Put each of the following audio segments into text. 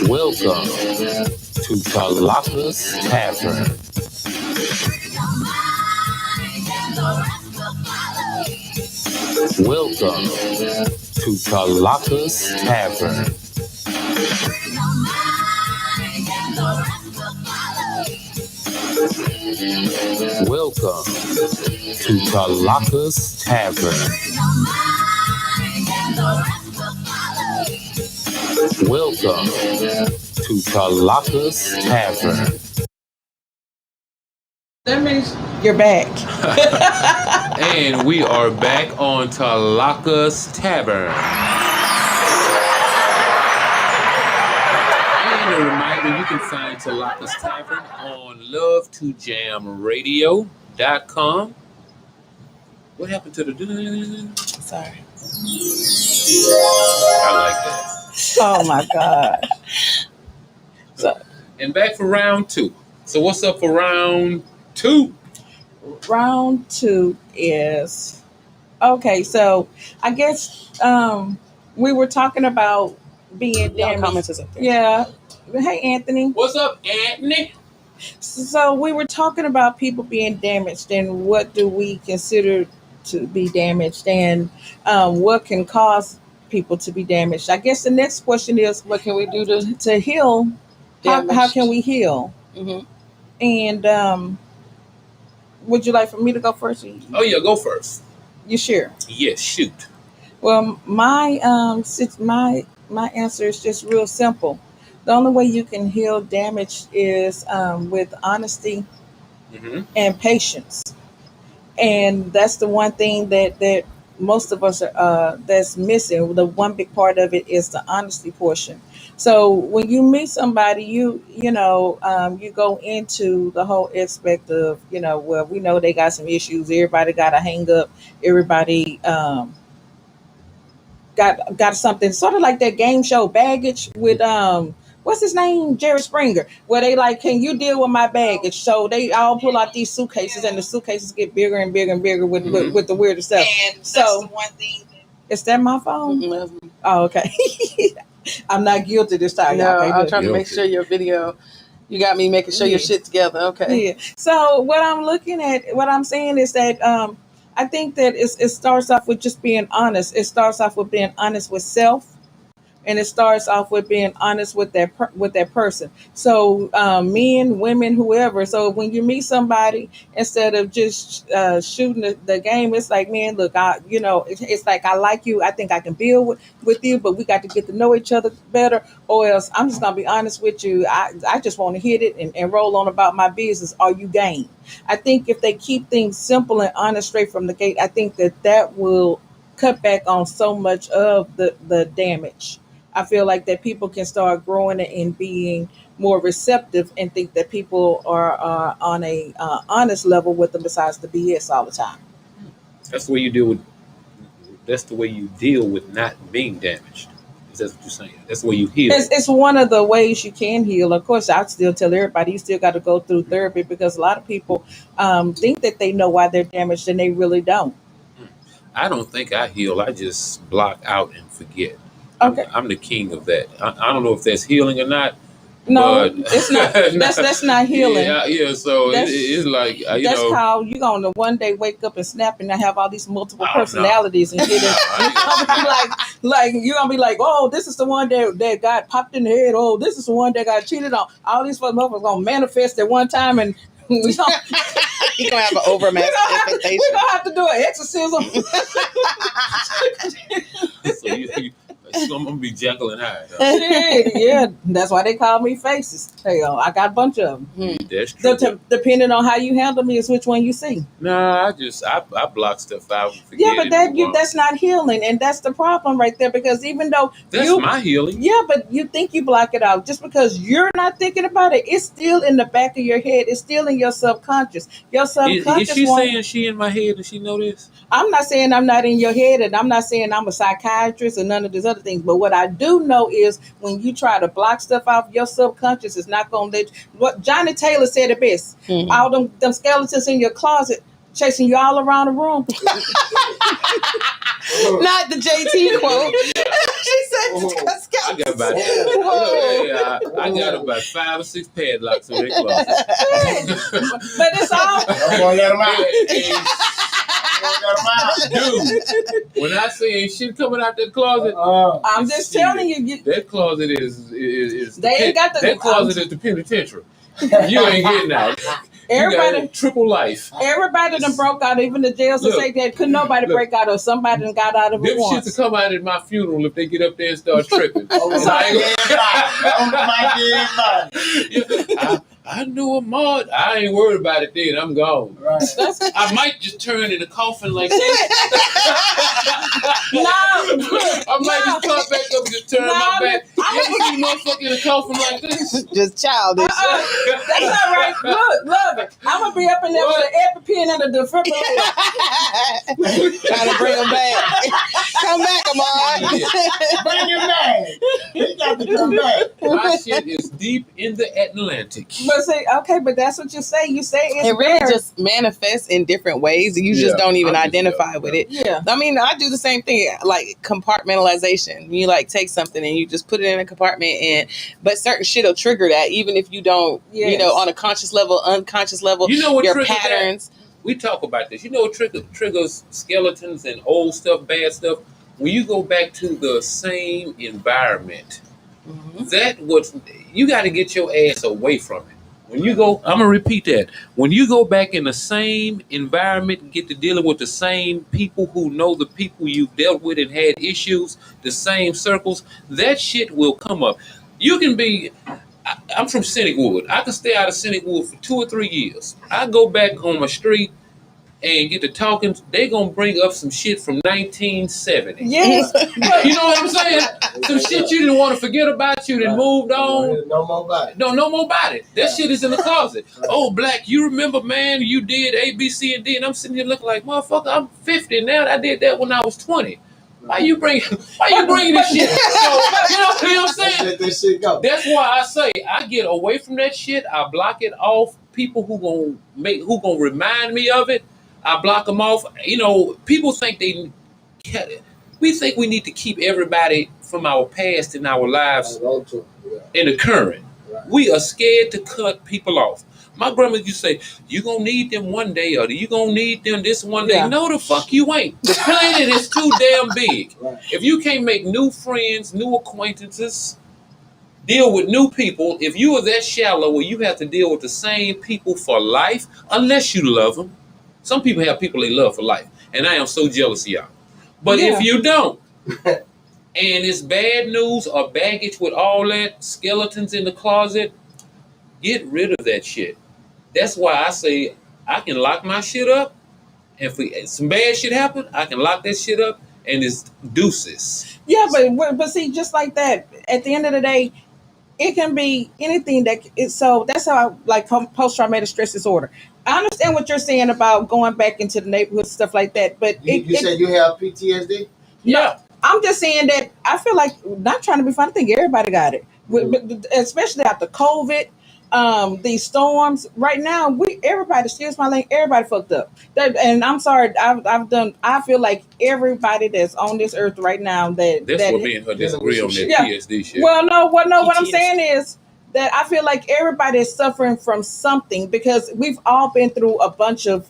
Welcome to Tlakas Tavern. Welcome to Tlakas Tavern. Welcome to Tlakas Tavern. Welcome to Tlakas Tavern. That means you're back. And we are back on Tlakas Tavern. And a reminder, you can find Tlakas Tavern on love2jamradio.com. What happened to the... Sorry. I like that. Oh my God. And back for round two. So what's up for round two? Round two is okay. So I guess we were talking about being damaged. Yeah. Hey, Anthony. What's up, Anthony? So we were talking about people being damaged and what do we consider to be damaged and what can cause people to be damaged. I guess the next question is, what can we do to heal? How can we heal? Mm-hmm. And would you like for me to go first? Oh yeah, go first. You sure? Yes, shoot. Well, my answer is just real simple. The only way you can heal damage is with honesty and patience, and that's the one thing that most of us are that's missing. The one big part of it is the honesty portion. So when you meet somebody, you go into the whole aspect of well, we know they got some issues. Everybody got a hang up. Everybody got something sort of like that game show baggage with what's his name, Jerry Springer, where they like, can you deal with my baggage? So they all pull out these suitcases, and the suitcases get bigger and bigger and bigger with the weirdest stuff. And that's the one thing. Is that my phone? Mm-hmm. Oh, okay. I'm not guilty this time. No, Okay, I'm good. trying to make sure your video. You got me making sure your shit together. Okay. Yeah. So what I'm saying is that I think that it starts off with just being honest. It starts off with being honest with self, and it starts off with being honest with that person. So men, women, whoever. So when you meet somebody, instead of just shooting the game, it's like, man, look, it's like, I like you. I think I can build with you, but we got to get to know each other better, or else I'm just gonna be honest with you. I just want to hit it and roll on about my business. Are you game? I think if they keep things simple and honest straight from the gate, I think that will cut back on so much of the damage. I feel like that people can start growing and being more receptive and think that people are on a honest level with them besides the BS all the time. That's the way you deal with. That's the way you deal with not being damaged. Is that what you're saying? That's the way you heal. It's one of the ways you can heal. Of course, I still tell everybody you still got to go through therapy, because a lot of people think that they know why they're damaged and they really don't. I don't think I heal. I just block out and forget. Okay. I'm the king of that. I don't know if that's healing or not. No, but it's not. That's not healing. Yeah. So it's like that's how you gonna one day wake up and snap and have all these multiple personalities and shit. You're gonna be like you're gonna be like, oh, this is the one that got popped in the head. Oh, this is the one that got cheated on. All these motherfuckers gonna manifest at one time, and we gonna you're gonna have an overmanifestation. We're gonna have to do an exorcism. So I'm gonna be Jekyll and Hyde. Huh? Yeah, that's why they call me Faces. Hey, I got a bunch of them. That's true. Depending on how you handle me is which one you see. Nah, I block stuff out. And forget but that's not healing, and that's the problem right there. Because even though that's my healing. Yeah, but you think you block it out just because you're not thinking about it. It's still in the back of your head. It's still in your subconscious. Your subconscious. Is she saying she in my head and she know this? I'm not saying I'm not in your head, and I'm not saying I'm a psychiatrist or none of these other things. But what I do know is when you try to block stuff off, your subconscious is not going to let you. What Johnny Taylor said it best. All them skeletons in your closet, chasing you all around the room. Not the JT quote. She said, I got about I got about 5 or 6 padlocks in their closet. But it's all. I'm gonna let them out. Dude, when I say ain't shit coming out that closet, I'm just telling you. That closet is They ain't got the. that closet is the penitentiary. You ain't getting out. Everybody, you got triple life. Everybody done broke out, even the jails to say that couldn't nobody break out, or somebody done got out of it them once. Shits will come out at my funeral if they get up there and start tripping. I knew Ahmad. I ain't worried about it then. I'm gone. Right. I might just turn in a coffin like this. No. I might just come back up and just turn my back. You ever see motherfucker in a coffin like this? Just childish. That's all right. Look, love it. I'm going to be up in there with an EpiPen and a defibrillator. Trying to bring him back. Come back, Ahmad. Bring him back. He got to come back. My shit is deep in the Atlantic. But see, okay, but that's what you say. You say it really just manifests in different ways. You just don't even identify with it. Yeah. I mean, I do the same thing, like compartmentalization. You like take something and you just put it in a compartment, but certain shit will trigger that, even if you don't, on a conscious level, unconscious level, you know what your patterns. That? We talk about this. You know what triggers skeletons and old stuff, bad stuff? When you go back to the same environment, you got to get your ass away from it. When you go, I'm going to repeat that. When you go back in the same environment and get to dealing with the same people who know the people you've dealt with and had issues, the same circles, that shit will come up. You can be, I'm from Scenic Wood. I can stay out of Scenic Wood for 2 or 3 years. I go back on my street and get to talking, they gonna bring up some shit from 1970. Yes. You know what I'm saying? Some shit you didn't want to forget about, you done moved on. No more about it. No more about it. That shit is in the closet. Oh, Black, you remember, man, you did A, B, C, and D, and I'm sitting here looking like, motherfucker, I'm 50 now. I did that when I was 20. Why you bringing this shit? So, you know what I'm saying? Let that shit go. That's why I say I get away from that shit. I block it off. People who gonna remind me of it, I block them off. You know, people think we think we need to keep everybody from our past in our lives in the current. Right. We are scared to cut people off. My grandma used to say, you gonna need them one day, or you gonna need them this one day. No, the fuck you ain't. The planet is too damn big. Right. If you can't make new friends, new acquaintances, deal with new people, if you are that shallow where you have to deal with the same people for life, unless you love them. Some people have people they love for life, and I am so jealous of y'all. But if you don't, and it's bad news or baggage with all that, skeletons in the closet, get rid of that shit. That's why I say I can lock my shit up, and if some bad shit happen, I can lock that shit up, and it's deuces. Yeah, but see, just like that, at the end of the day, it can be anything so that's how I like post-traumatic stress disorder. I understand what you're saying about going back into the neighborhood, stuff like that, but you said you have PTSD? Yeah. I'm just saying that I feel like, not trying to be funny, I think everybody got it, but especially after COVID, these storms. Right now, everybody, excuse my language, everybody fucked up. And I'm sorry, I feel like everybody that's on this earth right now that's what me and her disagree on that PTSD shit. Well, no, what I'm saying is that I feel like everybody is suffering from something, because we've all been through a bunch of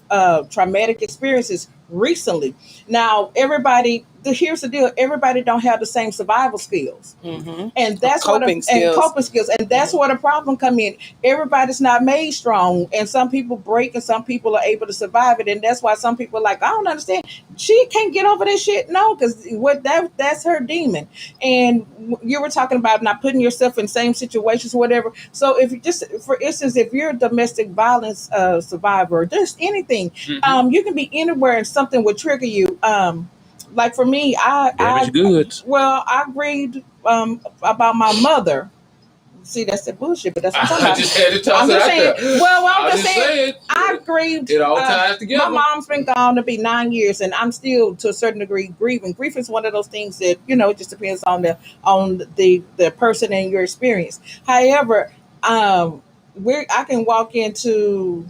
traumatic experiences recently. Now, here's the deal: everybody don't have the same survival skills, and that's coping skills, and that's where the problem come in. Everybody's not made strong, and some people break, and some people are able to survive it, and that's why some people are like, I don't understand. She can't get over this shit. No, because that's her demon. And you were talking about not putting yourself in same situations, whatever. So if you just, for instance, if you're a domestic violence survivor, just anything, you can be anywhere and something would trigger you. Like for me, I agreed about my mother. See, that's the bullshit, but that's what I'm talking about. I just had to toss it out there. Well, I'm just saying, I grieved. It all ties together. My mom's been gone to be 9 years, and I'm still, to a certain degree, grieving. Grief is one of those things that, it just depends on the person and your experience. However, I can walk into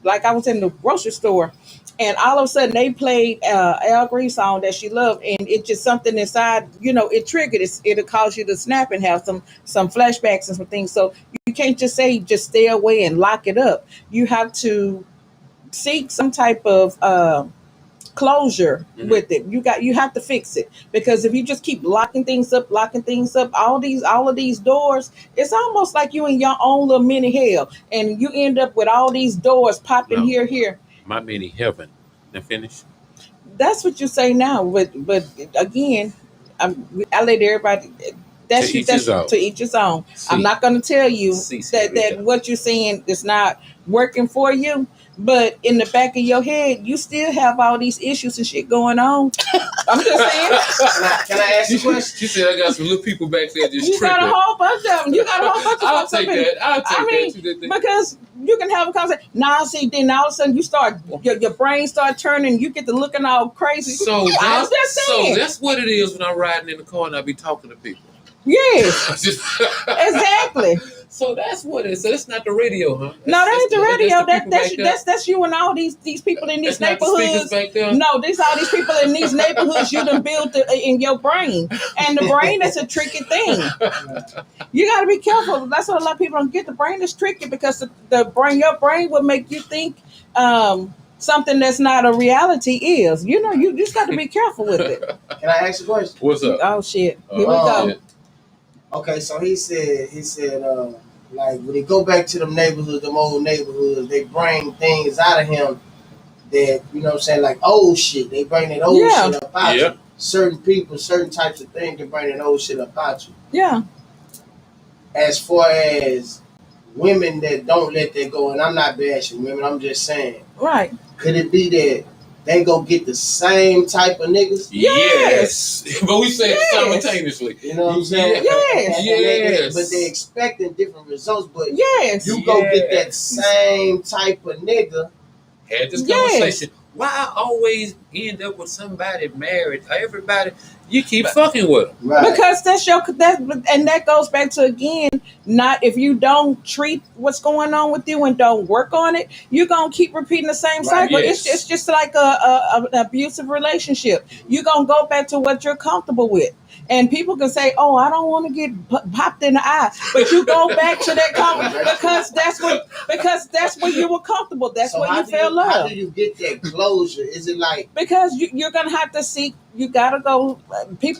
like I was in the grocery store, and all of a sudden they played Al Green song that she loved, and it just something inside, it triggered it. It'll cause you to snap and have some flashbacks and some things. So you can't just say just stay away and lock it up. You have to seek some type of closure with it. You have to fix it, because if you just keep locking things up, all of these doors, it's almost like you in your own little mini hell, and you end up with all these doors popping No. here. My mini heaven. Now finish. That's what you say now, but again, I let everybody. That's To each his own. to each his own. See. I'm not going to tell you See, that what you're saying is not working for you, but in the back of your head, you still have all these issues and shit going on. I'm just saying. Can I ask you a question? She said I got some little people back there just You got tripping. a whole bunch of them. You got a whole bunch of I'll folks up take in- that. I'll take I mean, that. You did that. because you can have a conversation. Now, see, then all of a sudden you start, your brain start turning. You get to looking all crazy. So I'm just saying. So that's what it is when I'm riding in the car and I be talking to people. Yes, Just- exactly. So that's what it is. So that's not the radio, huh? No, that ain't the radio. That's the people back That's you and all these people in these there. That's not the speakers neighborhoods. back there. No, these all these people in these neighborhoods you done built in your brain, and the brain is a tricky thing. You got to be careful. That's what a lot of people don't get. The brain is tricky because your brain will make you think something that's not a reality is. You just got to be careful with it. Can I ask you a question? What's up? Oh shit! Here we go. Shit. Okay, so he said, like when he go back to them neighborhoods, them old neighborhoods, they bring things out of him that, you know what I'm saying, like old shit. They bring that old shit up out Yeah. you. Certain people, certain types of things can bring that old shit up out you. Yeah. As far as women that don't let that go, and I'm not bashing women, I'm just saying, Right. could it be that they go get the same type of niggas? Yes. But we say it Yes. simultaneously. You know what I'm saying? Yes. And Yes. but they expecting different results, but Yes. you go get that Yes. same type of nigga. Had this Yes. conversation. Why I always end up with somebody married? Everybody, you keep fucking with them. Right. Because that goes back to, again, not if you don't treat what's going on with you and don't work on it, you're gonna keep repeating the same Right, cycle. yes. It's just like an abusive relationship. You're gonna go back to what you're comfortable with. And people can say, "Oh, I don't want to get popped in the eye," but you go back to that because that's where you were comfortable. That's So where how you do felt How love. do you get that closure? Is it like Because you're gonna have to seek. You gotta go.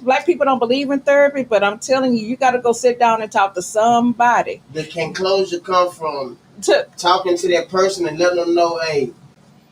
Black people don't believe in therapy, but I'm telling you, you gotta go sit down and talk to somebody. can closure come from To talking to that person and letting them know, hey,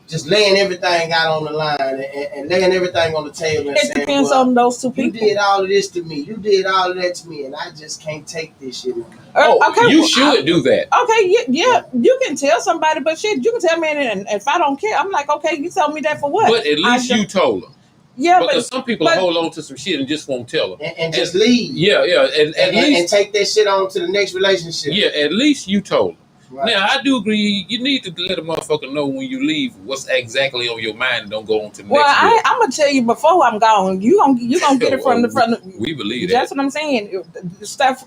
just laying everything out on the line and laying everything on the table and it saying, depends well, on those two you people. did all of this to me. You did all of that to me, and I just can't take this shit. You should do that. Okay, yeah, you can tell somebody, but shit, you can tell me, and if I don't care, I'm like, okay, you tell me that for what? But at least you told them. Yeah, Because some people hold on to some shit and just won't tell them. And just leave. Yeah, and at least and take that shit on to the next relationship. yeah, at least you told them. Right. Now I do agree. You need to let a motherfucker know when you leave what's exactly on your mind. And don't go on to the well, next. I'm gonna tell you before I'm gone. You gonna get it from the front. We believe That's that. what I'm saying. Stuff.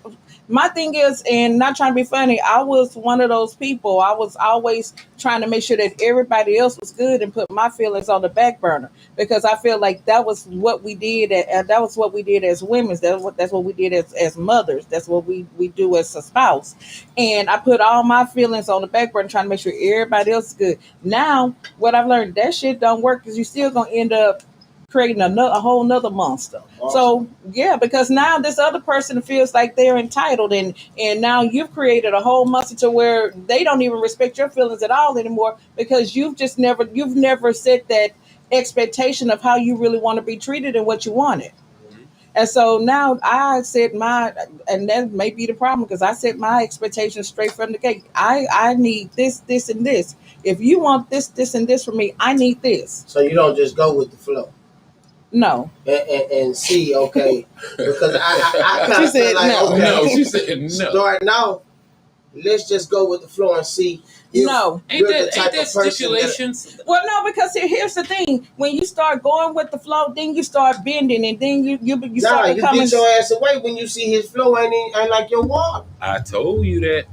My thing is, and not trying to be funny, I was one of those people. I was always trying to make sure that everybody else was good and put my feelings on the back burner, because I feel like that was what we did. That was what we did as women. That's what we did as mothers. That's what we do as a spouse. And I put all my feelings on the back burner, trying to make sure everybody else is good. Now, what I've learned, that shit don't work, because you still gonna end up creating a whole nother monster. Awesome. So yeah, because now this other person feels like they're entitled, and now you've created a whole monster to where they don't even respect your feelings at all anymore, because you've never set that expectation of how you really want to be treated and what you wanted. And so now I set and that may be the problem, because I set my expectations straight from the gate. I need this, and this. If you want this, and this from me, I need this. So you don't just go with the flow. No. And see, okay, because I kind She of said feel like, no. okay, No, she said no. start now. Let's just go with the flow and see. If No. Ain't you're the that type of person stipulations? Well, no, because here's the thing: when you start going with the flow, then you start bending, and then you start you becoming. get your ass away when you see his flow ain't like your water. I told you that.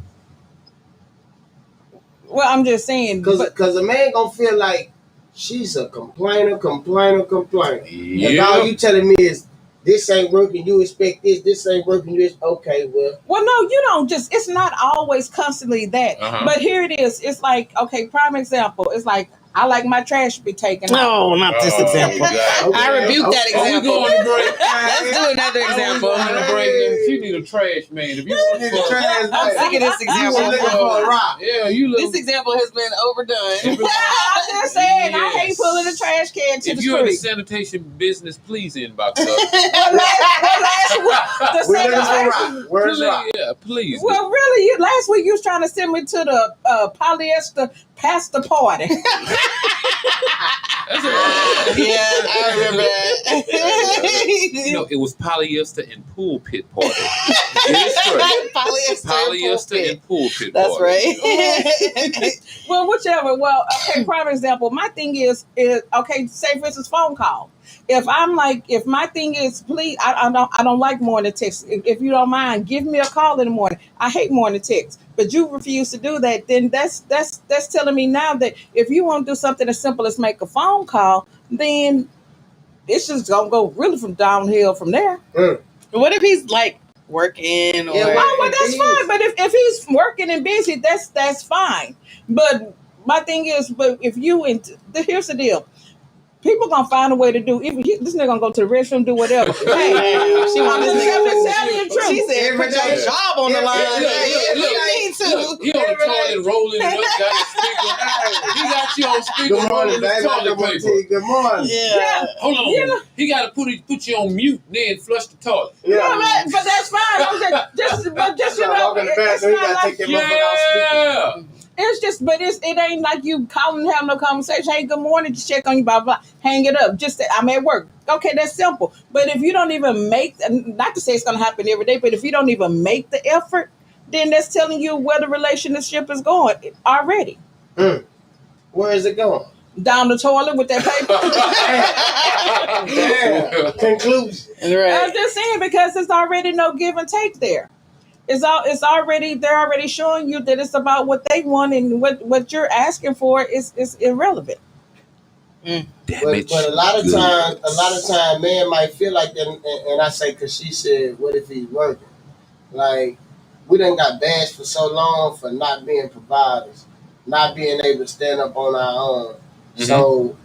Well, I'm just saying, because a man gonna feel like she's a complainer. Yeah. And all you telling me is this ain't working. You expect this. This ain't working. You okay? Well, no, you don't just. It's not always constantly that. But here it is. It's like, okay, prime example. It's like I like my trash to be taken out. No, not this example. I rebuke that Are we example. going to break? Let's do another example. She need a trash man. If you Need a trash I'm man. sick of this You example. looking for a rock. Yeah, you look. This example has been overdone. I'm just saying, I hate Yes. pulling a trash can to If the you're in the street. sanitation business, please inbox us. Last week, the We looking for sanitation- rock. Where's rock? Yeah, please. Well, really, last week you was trying to send me to the polyester pasta party. That's Yeah, I remember You know, that. it was polyester and pulpit party. Get it straight. Polyester and pulpit That's party. right. Well, whichever. Well, okay, prime example. My thing is okay. Say for instance, phone call. If I'm like, if my thing is, please, I don't like morning texts. If you don't mind, give me a call in the morning. I hate morning texts, but you refuse to do that. Then that's telling me now that if you want to do something as simple as make a phone call, then it's just gonna go really from downhill from there. What if he's like working or? Yeah, Well, that's fine. But if he's working and busy, that's fine. But my thing is, but if you here's the deal. People gonna find a way to do. Even this nigga gonna go to the restroom, do whatever. Hey, She want this nigga to tell you the truth. She said, "Put your Yeah. job on the line." Yeah, You need to. Look, he on the toilet rolling and look, got his speaker. He got you on speaker Good morning, rolling his baby. toilet paper. Good morning. Yeah. Hold on. Yeah. He got to put you on mute, then flush the toilet. Yeah, but that's fine. I'm just you know, Walk in the it's bathroom, you not gotta like take that motherfucker off speaker. Yeah. it's just, but it ain't like you calling and have no conversation. Hey, good morning, just check on you, blah blah. Hang it up. Just say, I'm at work. Okay, that's simple. But if you don't even make, not to say it's gonna happen every day, but if you don't even make the effort, then that's telling you where the relationship is going already. Where is it going? Down the toilet with that paper. Yeah. Conclusion. I'm Right. just saying because there's already no give and take there. It's already they're already showing you that it's about what they want and what you're asking for is irrelevant. But a lot of time, man might feel like that, and I say, cause she said, "What if he's working?" Like we done got bashed for so long for not being providers, not being able to stand up on our own. Mhm. So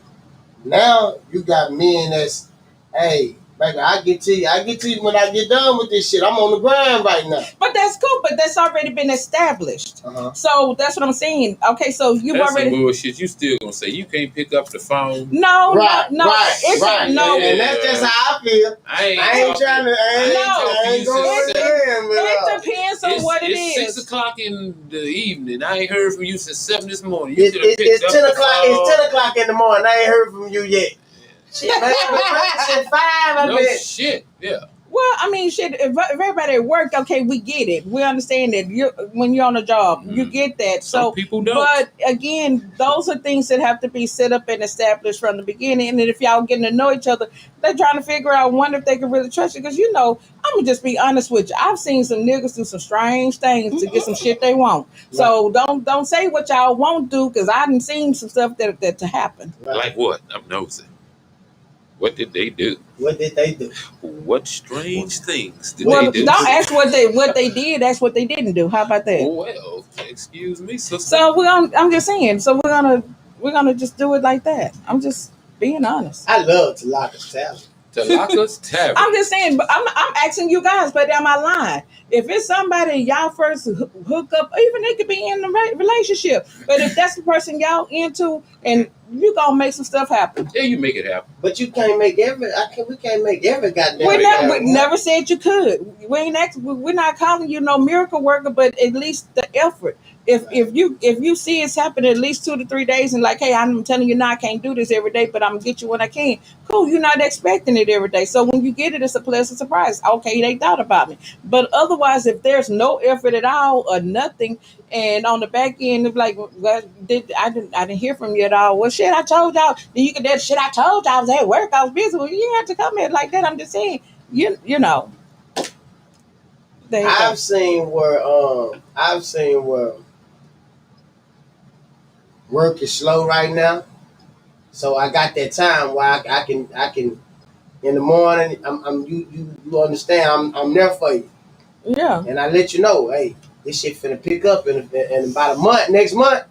now you got men that's, hey, baby, I get to you when I get done with this shit. I'm on the grind right now. But that's cool. But that's already been established. So that's what I'm saying. Okay, so you've That's already some bullshit. You still gonna say you can't pick up the phone? no. Right. No, And that's just how I feel. I ain't trying to. I ain't going it depends on what it it's is. 6 o'clock in the evening. I ain't heard from you since 7 this morning. It's 10 o'clock. It's 10 o'clock in the morning. I ain't heard from you yet. Shit, man, it's 5. I No bet. shit. Yeah. Well, I mean, shit. If everybody at work, okay, we get it. We understand that when you're on a job, you get that. Some So people don't. But again, those are things that have to be set up and established from the beginning. And then if y'all getting to know each other, they're trying to figure out, wonder if they can really trust you. Because I'm gonna just be honest with you. I've seen some niggas do some strange things to get some shit they want. So don't say what y'all won't do, because I done seen some stuff that to happen. Like what? I'm nosy. What did they do? What did they do? What strange things did Well, they do? don't ask what they did. Ask what they didn't do. How about that? Well, excuse me, sister. So I'm just saying. So we're gonna just do it like that. I'm just being honest. I love Tlakas talent. Tlakas Tavern. I'm just saying, but I'm asking you guys, but am I lying? If it's somebody y'all first hook up, even they could be in the relationship, but if that's the person y'all into, and you gonna make some stuff happen. Yeah, you make it happen. But you can't make every. We can't make every goddamn. We never said you could. We're not calling you no miracle worker, but at least the effort. If you see it's happening at least 2 to 3 days, and like, hey, I'm telling you now, I can't do this every day, but I'm gonna get you when I can. Cool, you're not expecting it every day, so when you get it, it's a pleasant surprise. Okay, they thought about me. But otherwise, if there's no effort at all or nothing, and on the back end, it's like, well, I didn't hear from you at all. Well, shit, I told y'all. Then you can that shit. I told y'all I was at work. I was busy. Well, you didn't have to come in like that. I'm just saying, you know. I've seen where Work is slow right now, so I got that time where I can in the morning. You understand? I'm there for you, Yeah. and I let you know, hey, this shit finna pick up in about a month. Next month,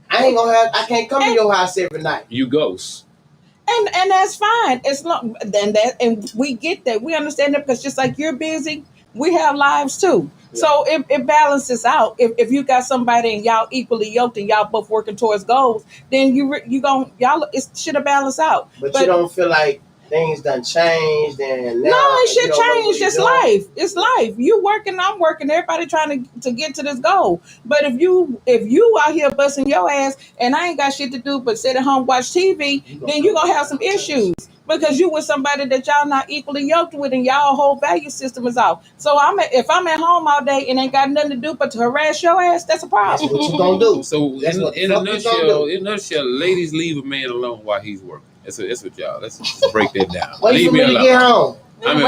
I can't come to your house every night. You ghost. And that's fine. It's not and we get that. We understand that because just like you're busy, we have lives too. Yeah. So it balances out. If you got somebody and y'all equally yoked and y'all both working towards goals, then y'all it should have balanced out. But you don't feel like things done changed and now no, it should change. It's doing. life. It's life. You working, I'm working. Everybody trying to get to this goal. But if you out here busting your ass and I ain't got shit to do but sit at home watch TV, then you gonna have some issues because you with somebody that y'all not equally yoked with and y'all whole value system is off. So if I'm at home all day and ain't got nothing to do but to harass your ass, that's a problem. That's what you gonna do. So in a nutshell, ladies, leave a man alone while he's working. That's what y'all. Let's break that down. Wait for me to get home. I'm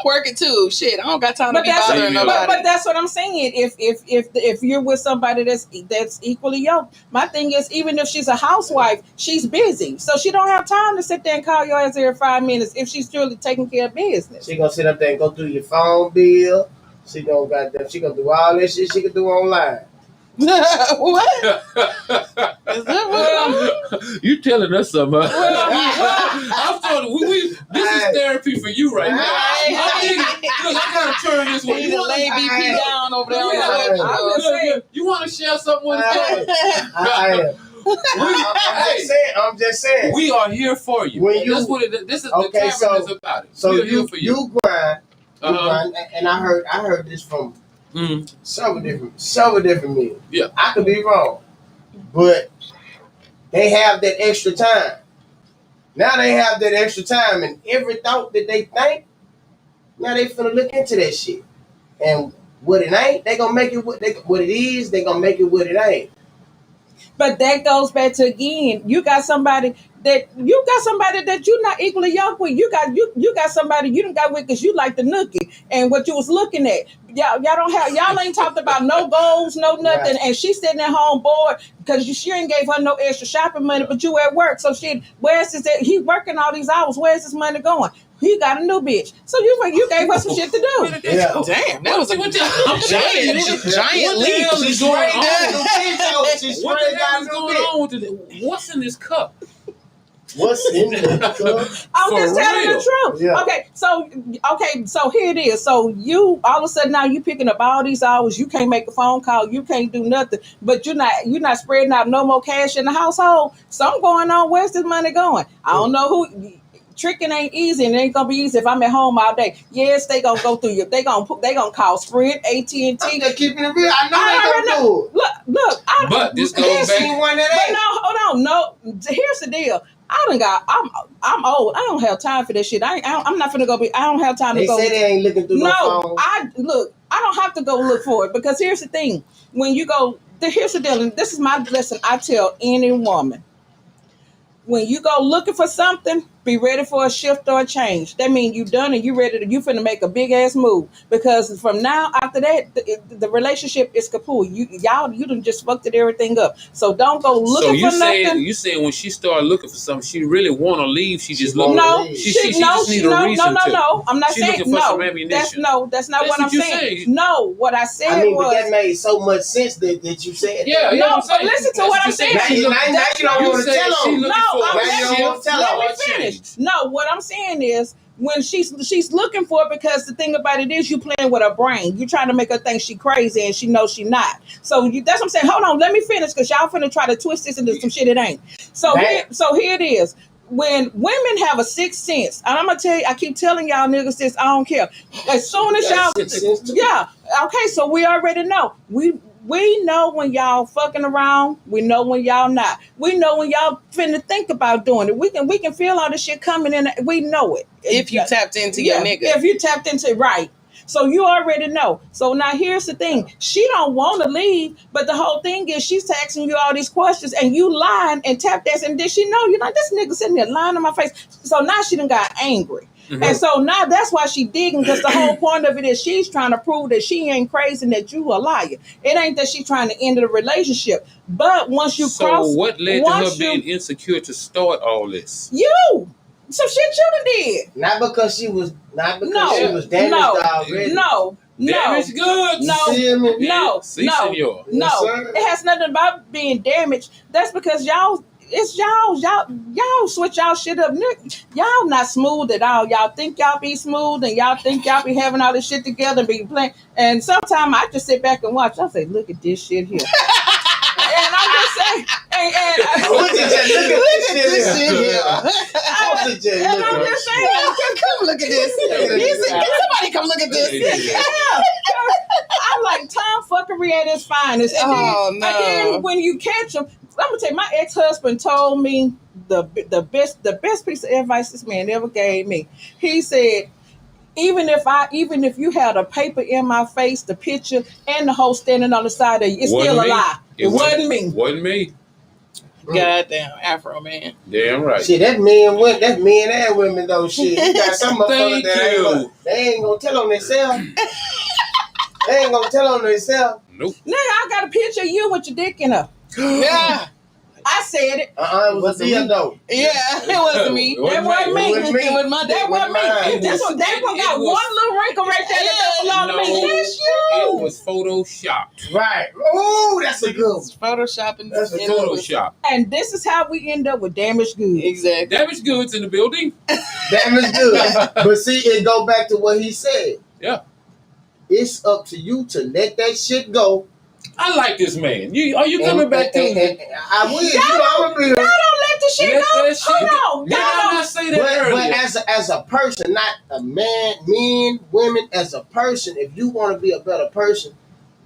working too. Shit, I don't got time to be bothering nobody. But that's what I'm saying. If you're with somebody that's equally yoked, my thing is even if she's a housewife, she's busy, so she don't have time to sit there and call your ass every 5 minutes if she's truly taking care of business. She gonna sit up there and go through your phone bill. She gonna do all that shit she can do online. What? Is that what you telling us something? I'm telling this is therapy for you right now. I gotta turn this one. You need to lay BP down over there. You want to share something with us? I'm just saying. We are here for you. This is the Tavern is about it. So you grind, and I heard this from several different men. Yeah, I could be wrong, but they have that extra time. Now they have that extra time, and every thought that they think, now they finna look into that shit. And what it ain't, they gonna make it what it is. They gonna make it what it ain't. But that goes back to again, you got somebody that you're not equally yoked with. You got somebody you done got with because you like the nookie and what you was looking at. Y'all ain't talked about no goals, no nothing, and she's sitting at home bored because she ain't gave her no extra shopping money, but you at work. So where's this at? He working all these hours. Where's this money going? He got a new bitch. So you gave her some shit to do. Yeah. Damn, that was a giant leap. She's What the hell is going on with this? What's in this cup? What's in the cup? I'm just telling the truth. Yeah. Okay, so here it is. So you all of a sudden now you picking up all these hours. You can't make a phone call. You can't do nothing. But you're not spreading out no more cash in the household. Something going on. Where's this money going? I don't know who. Tricking ain't easy, and it ain't gonna be easy if I'm at home all day. Yes, they gonna go through you. They gonna call Sprint, AT&T. I'm just keeping it real. I know they gonna do it. Look. But this goes back. But no, hold on. No, here's the deal. I'm old. I don't have time for this shit. I'm not finna go I don't have time to go. They say they ain't looking through no phone. I don't have to go look for it because here's the thing. When you go, here's the deal. And this is my lesson I tell any woman. When you go looking for something, be ready for a shift or a change. That means you done and you finna make a big ass move. Because from now after that, the relationship is kaput. You done just fucked everything up. So don't go looking for nothing. You saying when she started looking for something, she really want to leave. She just looking. No, she just need a reason to. No. I'm not saying looking for some ammunition. That's not what I'm saying. No, what I said was. But that made so much sense that you said. Yeah, no, but listen to what I'm saying. Now you don't want to tell them. Let me finish. No, what I'm saying is when she's looking for it because the thing about it is you playing with her brain. You trying to make her think she crazy and she knows she not. So that's what I'm saying. Hold on, let me finish because y'all finna try to twist this into some shit it ain't. So here it is. When women have a sixth sense, and I'm gonna tell you, I keep telling y'all niggas this, I don't care. As soon as okay, so we already know. We know when y'all fucking around. We know when y'all not. We know when y'all finna think about doing it. We can feel all this shit coming in. We know it. If you tapped into your nigga. If you tapped into it, right. So you already know. So now here's the thing. She don't want to leave, but the whole thing is she's asking you all these questions and you lying and tap dancing. And then she know you're like, this nigga sitting there lying in my face. So now she done got angry. Mm-hmm. And so now that's why she digging, because the whole point of it is she's trying to prove that she ain't crazy and that you a liar. It ain't that she's trying to end the relationship. But once you cross... So what led to her being insecure to start all this? You! Some shit you done did. Not because she was damaged already. Damaged goods. No. It has nothing about being damaged. That's because y'all switch y'all shit up. Y'all not smooth at all. Y'all think y'all be smooth and y'all think y'all be having all this shit together and be playing. And sometimes I just sit back and watch. I say, look at this shit here. And I'm just saying, look at this shit here. And I'm just saying, come look at this. Somebody come look at this. Yeah. I'm like, Tom fuckery at his finest. And then when you catch him, I'm gonna tell you, my ex-husband told me the best piece of advice this man ever gave me. He said, even if you had a paper in my face, the picture and the hoe standing on the side of you, it's still a lie. It wasn't me. Wasn't me. Goddamn Afro man. Damn right. Shit, that's men and women though. Shit, you got some motherfuckers that they ain't gonna tell on themselves. They ain't gonna tell on themselves. Nope. Nigga, I got a picture of you with your dick in her. Yeah. I said it. It was a though. Yeah, it wasn't me. That wasn't me. It was my dick. That wasn't me. That one got one little wrinkle right there that don't belong to me. That's you. It was photoshopped. Right. Oh, that's a good one. Photoshopping. That's a Photoshop. And this is how we end up with damaged goods. Exactly. Damaged goods in the building. Damaged goods. But see, it go back to what he said. Yeah. It's up to you to let that shit go. I like this man. Are you coming back to me? I will. Y'all don't let the shit go. Hold on. Did I not say that earlier? But as a person, not a man, men, women, as a person, if you want to be a better person,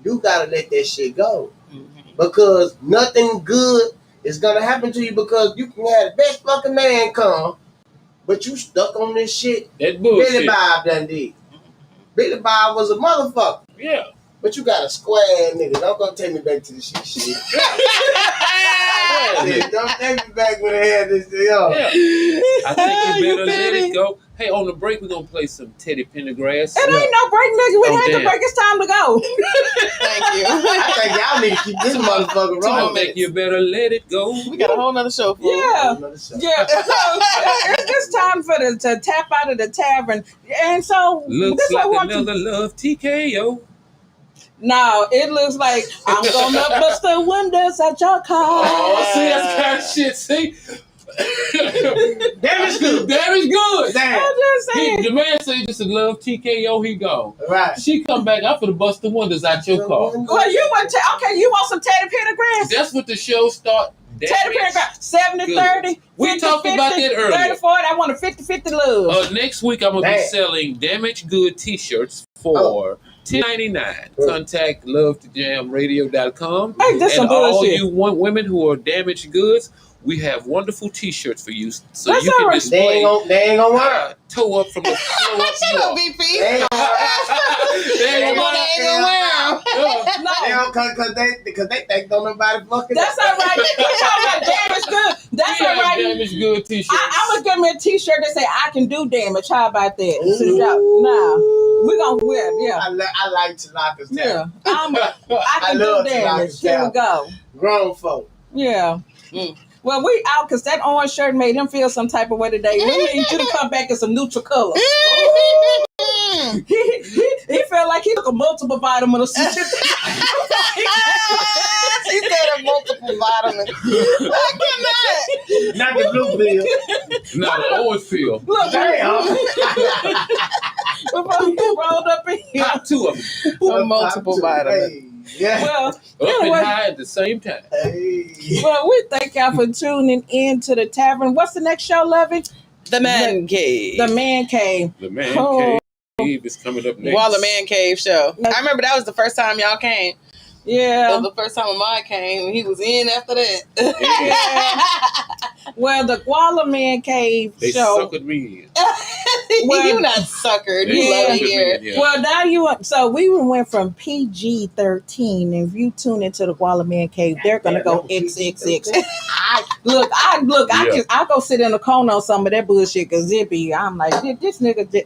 you gotta let that shit go. Mm-hmm. Because nothing good is gonna happen to you, because you can have the best fucking man come, but you stuck on this shit. That bullshit. Billy Bob done did. Billy Bob was a motherfucker. Yeah. But you got a square nigga. Don't go take me back to the shit. Don't take me back when they had this thing on. Yeah. I think you better let it go. Hey, on the break, we're going to play some Teddy Pentagrams. It ain't no break, nigga. We ain't the break. It's time to go. Thank you. I think y'all need to keep this motherfucker rolling. I think you better let it go. We got a whole nother show for you. Yeah. It's time for to tap out of the tavern. And so, looks like another love TKO. No, it looks like I'm gonna bust the windows at your car. Oh, see, that's the kind of shit. See, Damage good. Damage good. Damn. I'm just saying. The man say this is love TKO. He gone. Right. She come back. I'm finna bust the windows out your car. Well, you want you want some Teddy Pentagrams? That's what the show start. Teddy Pentagrams 70-30. We talked about that earlier. 30-40. I want a 50-50 love. Next week I'm gonna be selling damaged good T-shirts for $10.99. Contact lovetojamradio.com. Hey, that's some bullshit. All you women who are damaged goods, we have wonderful T-shirts for you, so that's you can display. They ain't gonna work. Toe up from the floor up. Shut up, BP. They ain't gonna wear No, because they think don't nobody fucking. That's all right. You talking about damaged good? That's all right. Damaged good T-shirts. I'm gonna give me a T-shirt that say I can do damage. How about that? Nah, we gonna wear. Yeah, I like Tlakas. Yeah, I can do damage. Here we go. Grown folk. Yeah. Well, we out because that orange shirt made him feel some type of way today. We need you to come back in some neutral colors. He felt like he took a multiple vitamin or something. He said a multiple vitamin. I cannot. Not the blue pill. Not the orange pill. Look, damn. Before he rolled up in here. Pop two of them. A multiple vitamin. Hey, yeah. Well, Up and high at the same time. Hey. Well, we thank y'all for tuning in to the tavern. What's the next show, Lovey? The Man Cave. The Man Cave. The Man Cave is coming up next. Waller Man Cave show. I remember that was the first time y'all came. Yeah. That was the first time Ahmad came. He was in after that. Yeah. Well, the Waller Man Cave they show. suckered me in. He You not suckered. You Yeah. love it here. Yeah. Well, now you want. So we went from PG-13. If you tune into the Guala Man Cave, they're gonna go XXX. I go sit in the corner on some of that bullshit because it be. I'm like, this nigga.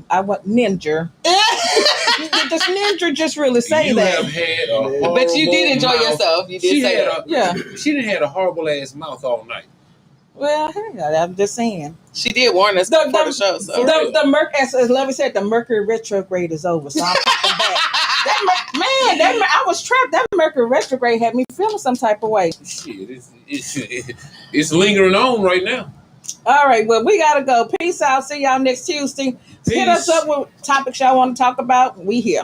I want ninja. Did this ninja just really say you that? have had a horrible But you did enjoy mouth. yourself. You did say that. Yeah. She done had a horrible ass mouth all night. Well, I'm just saying. She did warn us before the show. So. The Mercury, as Lovey said, the Mercury retrograde is over. So I'm popping back. I was trapped. That Mercury retrograde had me feeling some type of way. Shit, it's lingering on right now. All right, well, we gotta go. Peace out. See y'all next Tuesday. Hit us up with topics y'all want to talk about. We here.